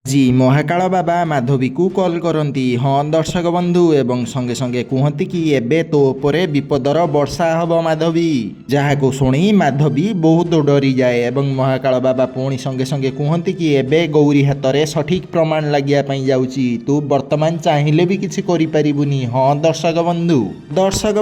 जी महाकाल बाबा माधवी को कॉल करती। हाँ दर्शक बंधु एवं संगे संगे कहती कि एबे तो परे विपदर वर्षा हब माधवी, जहाँ को शुणी माधवी बहुत डरी जाए एवं महाकाल बाबा पुणी संगे संगे कहती कि एबे गौरी हाथ में सठिक प्रमाण लगिया जाउची, तू वर्तमान चाहिए भी किसी करिपारिबुनी। हाँ दर्शक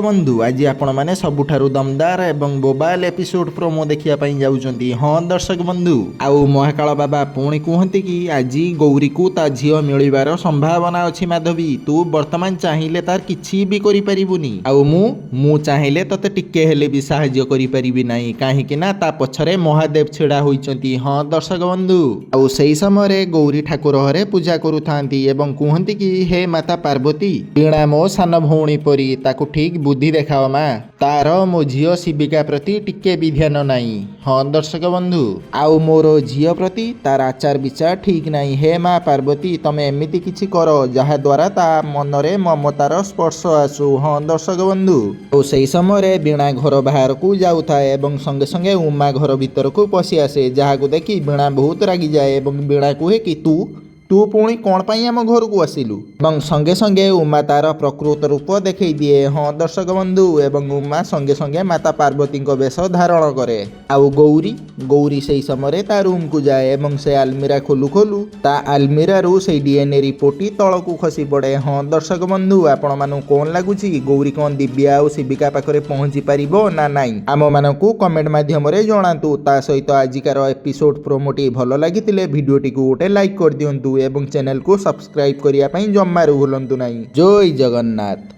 बंधु आज आपण मैंने सबुठारु दमदार एवं बोबाल एपिसोड प्रोमो देखिया जाउचंती। हाँ दर्शक बंधु आउ महाकाल बाबा पुणी कहती कि आज गौरी को ता झील मिलबार संभावना अच्छी माधवी, तू वर्तमान चाहिए तार किसी भी करिपारिबुनी। आउ मु चाहिए तते टिके हेले भी साहाय्य करिपारिबि नाही, काहेकि ना ता पछरे महादेव छिड़ा होइचंती। हाँ दर्शक बंधु आउ सही समय गौरी ठाकुर घरे पूजा करुथांती एवं कहती कि हे माता पार्वती, वीणा मो सान भौणी परी, ताकू ठीक बुद्धि देखाओ माँ, तार मो झील शिविका प्रति टिके भी ध्यान नाही। हाँ दर्शक बंधु आउ मोर झील प्रति तार आचार विचार ठीक नाही। हे माँ पार्वती तमे एमिति किछि कर जहा द्वारा ता मनरे ममतार स्पर्श आसु। हाँ दर्शक बंधु और सही समय वीणा घर बाहर को जाउथाए एवं संगे संगे उमा घर भीतर को पशि आसे, जहा को देखी वीणा बहुत रागी जाए एवं वीणा कहे कि तू पुणी कौन पाई आम घर को आसिलु एवं संगे संगे उमा तार प्रकृत रूप देखई दिए। हाँ दर्शक बंधु एवं उमा संगे संगे माता पार्वती वेश धारण करे। आउ गौरी से समय ता रूम को जाए एवं से आलमीरा खोलु खोलु ता आलमीरा रू से डीएनए रिपोर्ट तल को खसी पड़े। हाँ दर्शक बंधु आपण मानू कौन लगुच गौरी कौन दिव्या और शिविका पाखरे पहुंची पारिबो ना नाई, आम मानकू कमेंट माध्यम जणातु। ता सहित आजिकार एपिसोड प्रोमोटी भल लगी भिडियोटी को गोटे लाइक कर दियंतु एवं चैनल को सब्सक्राइब करिया पई जम्मारू भूलंतु नहीं। जय जगन्नाथ।